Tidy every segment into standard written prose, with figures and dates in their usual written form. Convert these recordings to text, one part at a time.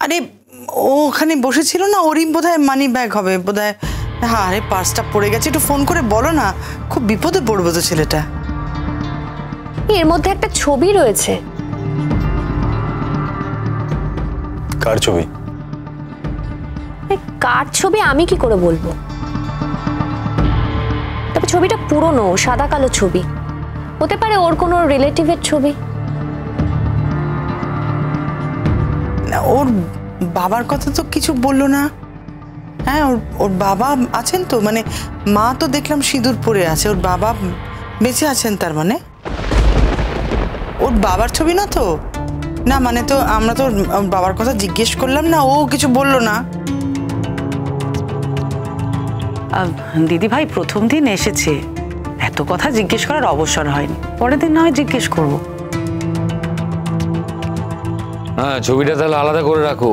আরে ও ওখানে বসেছিল না, ওরই বোধহয় মানি ব্যাগ হবে বোধহয়। হ্যাঁ, আরে পার্সটা পড়ে গেছে, একটু ফোন করে বলো না, খুব বিপদে পড়বে তো ছেলেটা। এর মধ্যে একটা ছবি রয়েছে। কার ছবি? কার ছবি আমি কি করে বলবো, তবে ছবিটা পুরনো, সাদা কালো ছবি, হতে পারে ওর কোনো রিলেটিভের ছবি। না, ওর বাবার কথা তো কিছু বললো না। হ্যাঁ, ওর বাবা আছেন তো, মানে মা তো দেখলাম সিঁদুর পরে আছে, ওর বাবা বেঁচে আছেন, তার মানে ওর বাবার ছবি না তো? না মানে তো আমরা তো বাবার কথা জিজ্ঞেস করলাম না, ও কিছু বললো না। দিদি ভাই প্রথম দিন এসেছে, এত কথা জিজ্ঞেস করার অবসর হয়নি, পরের দিন না হয় জিজ্ঞেস করব। হ্যাঁ, ছবিটা তাহলে আলাদা করে রাখো।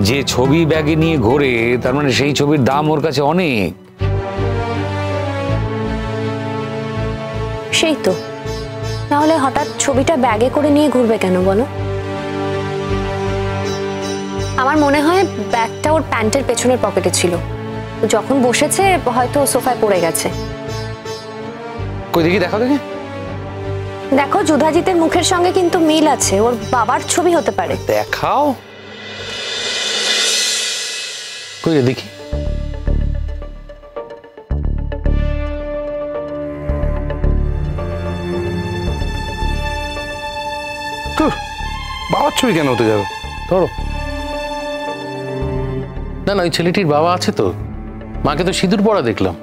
যে ছবি ব্যাগে নিয়ে ঘোরে তার মানে সেই ছবির দাম ওর কাছে অনেক। সেই তো, নাহলে হঠাৎ ছবিটা ব্যাগে করে নিয়ে ঘুরবে কেন বলো? আমার মনে হয় ব্যাগটা ওর প্যান্টের পেছনের পকেটে ছিল, যখন বসেছে হয়তো সোফায় পড়ে গেছে। কই দেখি, দেখো দেখি। দেখো, যুধাজিতের মুখের সঙ্গে কিন্তু মিল আছে, ওর বাবার ছবি হতে পারে। দেখাও, কই দেখি। বাবার ছবি কেন হতে যাবে? ধরো না না, ওই ছেলেটির বাবা আছে তো, মাকে তো সিঁদুর পরা দেখলাম।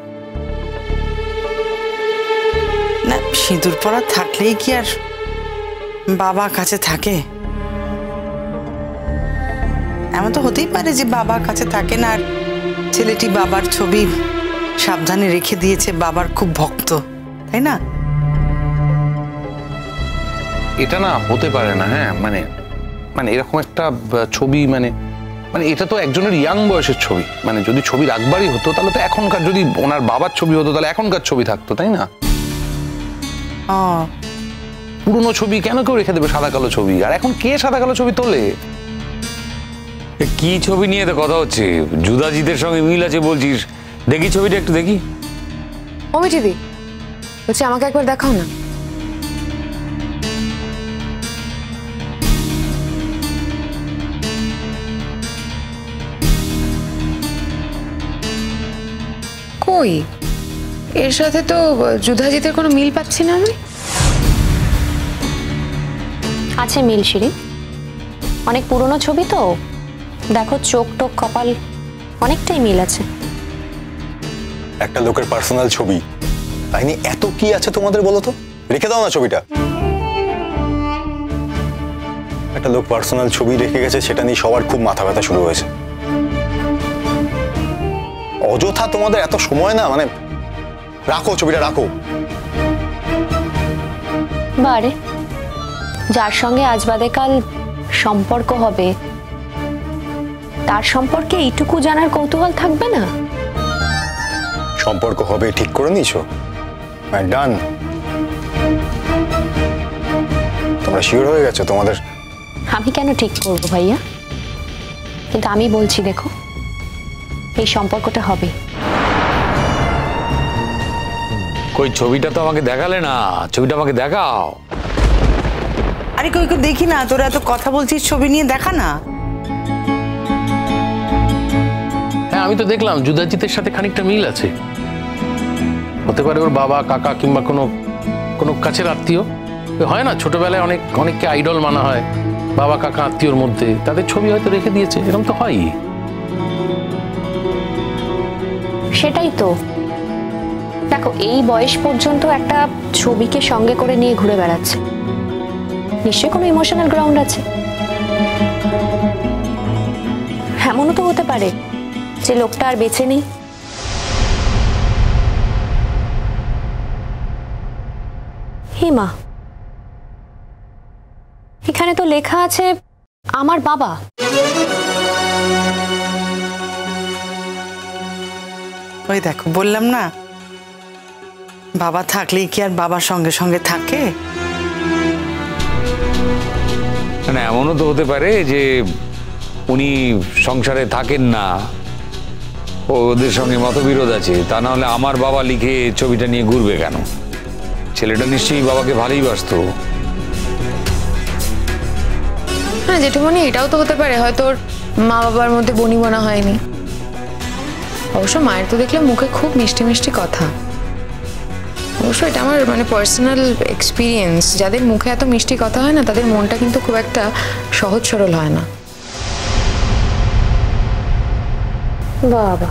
না, সিঁদুর পরা থাকলেই কি আর বাবা কাছে থাকে? এমন তো হতেই পারে যে বাবা কাছে থাকে না, আর ছেলেটি বাবার ছবি সাবধানে রেখে দিয়েছে, বাবার খুব ভক্ত, তাই না? এটা না হতে পারে না। হ্যাঁ, মানে মানে এরকম একটা ছবি, মানে মানে এটা তো একজনের ইয়াং বয়সের ছবি, মানে যদি ছবি রাখবারই হতো তাহলে তো এখনকার, যদি ওনার বাবার ছবি হতো তাহলে এখনকার ছবি থাকতো, তাই না? পুরনো ছবি কেন কেউ রেখে দেবে, সাদা কালো ছবি? আর এখন কে সাদা কালো ছবি তোলে? কি ছবি নিয়ে তো কথা হচ্ছে? যুধাজিতের সঙ্গে মিল আছে বলছিস, দেখি ছবিটা একটু দেখি। অমি দিদি বলছি, আমাকে একবার দেখাও না। কই, এর সাথে তো যুধাজিতের কোনো মিল পাচ্ছি না আমি। আছে মিল শিরি, অনেক পুরনো ছবি তো, দেখো চোখ টোক কপাল অনেকটাই মিল আছে। একটা লোকের পার্সোনাল ছবি, তাই নিয়ে এত কি আছে তোমাদের বলো তো? রেখে দাও না ছবিটা। একটা লোক পার্সোনাল ছবি রেখে গেছে, সেটা নিয়ে সবার খুব মাথা ব্যথা শুরু হয়েছে। অযথা তোমাদের এত সময় না, মানে রাখো ছবিটা, রাখো। বারে, যার সঙ্গে আজ বাদে কাল সম্পর্ক হবে তার সম্পর্কে এইটুকু জানার কৌতূহল থাকবে না? সম্পর্ক হবে ঠিক করে নিয়েছো? ডান। তোমরা শিওর হয়ে গেছো তোমাদের? আমি কেন ঠিক করব ভাইয়া, কিন্তু আমি বলছি দেখো, এই সম্পর্কটা হবে। কই ছবিটা তো আমাকে দেখালে না, ছবিটা আমাকে দেখাও। আরে কই কই দেখি না, তোরা এত কথা বলছিস, ছবি নিয়ে দেখা না। হ্যাঁ, আমি তো দেখলাম যুধাজিতের সাথে খানিকটা মিল আছে, হতে পারে ওর বাবা, কাকা কিংবা কোনো কোনো কাছের আত্মীয়। হয় না ছোটবেলায় অনেককে আইডল মানা হয়, বাবা কাকা আত্মীয়র মধ্যে, তাদের ছবি হয়তো রেখে দিয়েছে, এরকম তো হয়ই। সেটাই তো, দেখো এই বয়স পর্যন্ত একটা ছবিকে সঙ্গে করে নিয়ে ঘুরে বেড়াচ্ছে, নিশ্চয়ই কোনো ইমোশনাল গ্রাউন্ড আছে। এমনও তো হতে পারে যে লোকটা আর বেঁচে নেই। হে মা, এখানে তো লেখা আছে আমার বাবা। ওই দেখো, বললাম না, বাবা থাকলেই কি আর বাবার সঙ্গে সঙ্গে থাকে? মানে এমনও তো হতে পারে যে উনি সংসারে থাকেন না, ওদের সঙ্গে মতবিরোধ আছে। তা না হলে আমার বাবা লিখে ছবিটা নিয়ে ঘুরবে কেন? ছেলেটা নিশ্চয়ই বাবাকে ভালোই বাসতো। হ্যাঁ জেঠুমনি, এটাও তো হতে পারে হয়তো ওর মা বাবার মধ্যে বনিবনা হয়নি। অবশ্য মায়ের তো দেখলে মুখে খুব মিষ্টি মিষ্টি কথা। অবশ্য এটা আমার মানে পার্সোনাল এক্সপিরিয়েন্স, যাদের মুখে এত মিষ্টি কথা হয় না তাদের মনটা কিন্তু খুব একটা সহজ সরল হয় না। বাবা,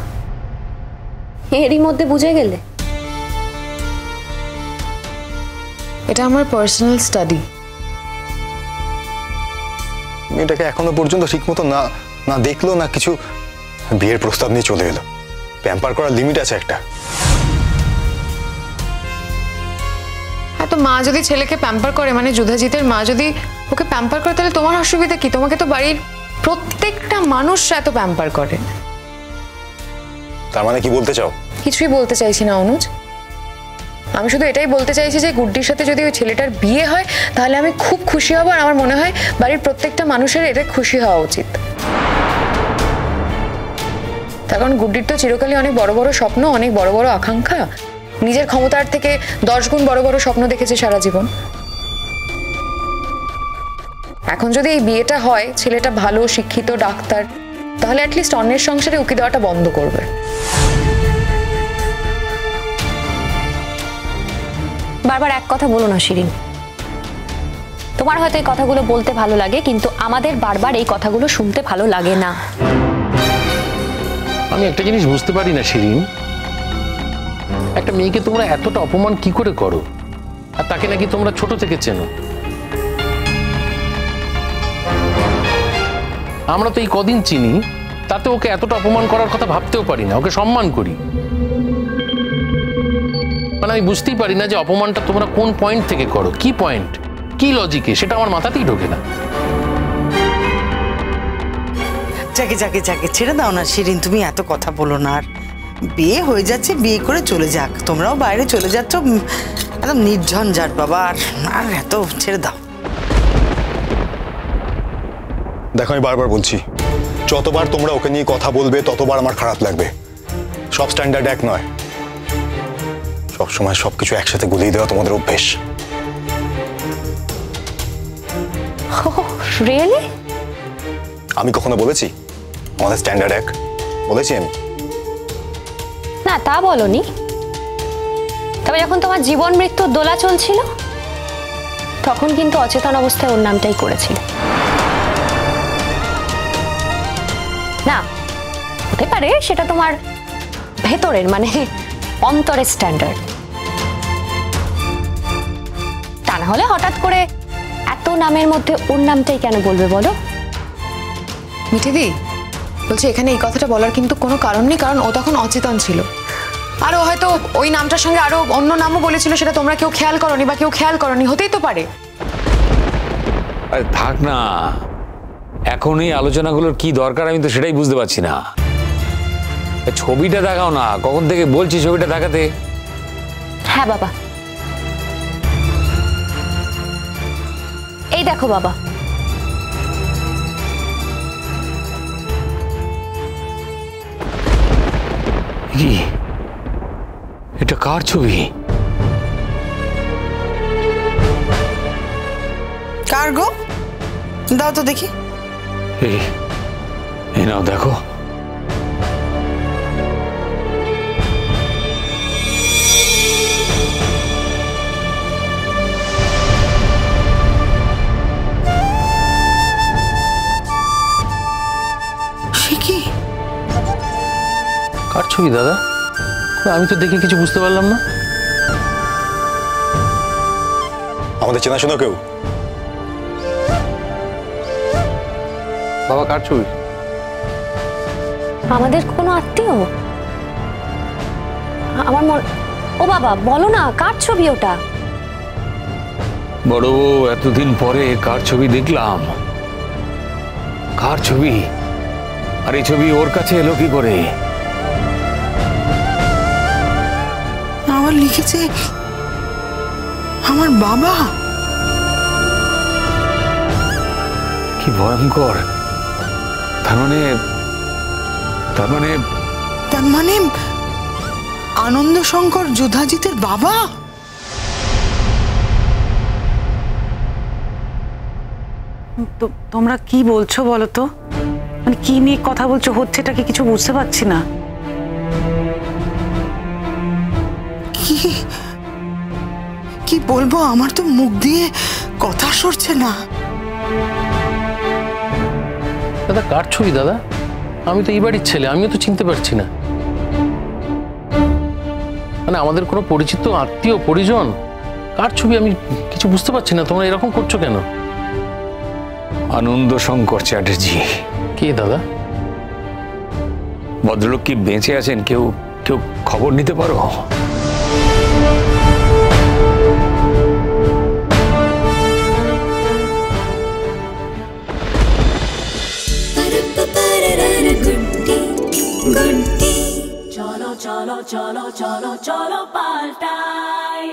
এরই মধ্যে বুঝে গেলে? এটা আমার পার্সোনাল স্টাডি। মেয়েটাকে এখনো পর্যন্ত ঠিক মতো না না দেখলো না কিছু, বিয়ের প্রস্তাব নিয়ে চলে এলো। প্যাম্পার করার লিমিট আছে একটা। হ্যাঁ, তো মা যদি ছেলেকে প্যাম্পার করে, মানে যুধাজিতের মা যদি ওকে প্যাম্পার করে, তাহলে তোমার অসুবিধা কি? তোমাকে তো বাড়ির প্রত্যেকটা মানুষ এত প্যাম্পার করে। তার মানে কি বলতে চাও? কিছুই বলতে চাইছি না অনুজ, আমি শুধু এটাই বলতে চাইছি যে গুড্ডির সাথে যদি ওই ছেলেটার বিয়ে হয় তাহলে আমি খুব খুশি হব, আর আমার মনে হয় বাড়ির প্রত্যেকটা মানুষের এটা খুশি হওয়া উচিত। তার কারণ গুড্ডির তো চিরকালই অনেক বড় বড় স্বপ্ন, অনেক বড় বড় আকাঙ্ক্ষা, নিজের ক্ষমতার থেকে 10 গুণ বড় বড় স্বপ্ন দেখেছে সারা জীবন। এখন যদি এই বিয়েটা হয়, ছেলেটা ভালো শিক্ষিত ডাক্তার, তাহলে অ্যাটলিস্ট অন্যের সংসারে উকি দেওয়াটা বন্ধ করবে। বারবার এক কথা বলো না শিরিন। তোমার হয়তো এই কথাগুলো বলতে ভালো লাগে, কিন্তু আমাদের বারবার এই কথাগুলো শুনতে ভালো লাগে না। আমি একটা জিনিস বুঝতে পারি না শিরিন, একটা মেয়েকে তোমরা এতটা অপমান কি করে করো? আর তাকে নাকি তোমরা ছোট থেকে চেনো। আমরা তো এই কদিন চিনি, তাতে ওকে এতটা অপমান করার কথা ভাবতেও পারি না, ওকে সম্মান করি। মানে আমি বুঝতেই পারি না যে অপমানটা তোমরা কোন পয়েন্ট থেকে করো, কি পয়েন্ট, কি লজিকে, সেটা আমার মাথাতেই ঢোকে না। যাকে যাকে যাকে ছেড়ে দাও না শিরিন, তুমি এত কথা বলো না। আর বিয়ে হয়ে যাচ্ছে, বিয়ে করে চলে যাক। তোমরাও বাইরে চলে যাচ্ছ, একদম নির্ঝঞ্ঝাট বাবা। আর এত ছেড়ে দাও। দেখো আমি বারবার বলছি, যতবার তোমরা ওকে নিয়ে কথা বলবে ততবার আমার খারাপ লাগবে। সব স্ট্যান্ডার্ড এক নয়, সবসময় সবকিছু একসাথে গুলিয়ে দেওয়া তোমাদের অভ্যেস। রিয়েলি? আমি কখনো বলেছি আমাদের স্ট্যান্ডার্ড এক? বলেছি আমি? না, তা বলনি। তবে যখন তোমার জীবন মৃত্যুর দোলা চলছিল, তখন কিন্তু অচেতন অবস্থায় ওর নামটাই করেছিল। না, হতে পারে সেটা তোমার ভেতরের মানে অন্তরের স্ট্যান্ডার্ড। তা না হলে হঠাৎ করে এত নামের মধ্যে ওর নামটাই কেন বলবে বলো? মিঠিদি বলছি, এখানে এই কথাটা বলার কিন্তু কোনো কারণ নেই, কারণ ও তখন অচেতন ছিল। আর ও হয়তো ওই নামটার সঙ্গে আরো অন্য নামও বলেছিল, সেটা তোমরা কেউ খেয়াল করনি বা কেউ খেয়াল করনি, হতেই তো পারে। আরে থাক না, এখন এই আলোচনাগুলোর কি দরকার আমি তো সেটাই বুঝতে পারছি না। ছবিটা দেখাও না, কখন থেকে বলছি ছবিটা দেখাতে। হ্যাঁ বাবা, এই দেখো বাবা। কি এটা কার ছবি? কার গো? দাও তো দেখি। এই নাও দেখো। কার ছবি দাদা? আমি তো দেখে কিছু বুঝতে পারলাম না। আমাদের চেনাশোনা কেউ? বাবা কার ছবি? আমাদের কোনো আত্মীয়? আমার ও বাবা, বলো না কার ছবি ওটা? বড় বউ, এতদিন পরে কার ছবি দেখলাম? কার ছবি? আর এই ছবি ওর কাছে এলো কি করে? আমার লিখেছে আমার বাবা। কি ভয়ঙ্কর। তার মানে আনন্দ শঙ্কর যুধাজিতের বাবা? তোমরা কি বলছো বলো তো? মানে কি নিয়ে কথা বলছো, হচ্ছেটা কি কিছু বুঝতে পারছি না। কি বলবো, আমার তো মুখ দিয়ে কথা সরছে না। দাদা কার ছবি দাদা? আমি তো এই বাড়ির ছেলে, আমিও তো চিনতে পারছি না। মানে আমাদের কোনো পরিচিত আত্মীয় পরিজন, কার ছবি আমি কিছু বুঝতে পারছি না। তোমরা এরকম করছো কেন? আনন্দ শঙ্কর চ্যাটার্জি। কে দাদা? ভদ্রলোক কি বেঁচে আছেন? কেউ খবর নিতে পারো? चलो चलो चलो चलो चलो पाल्टाई।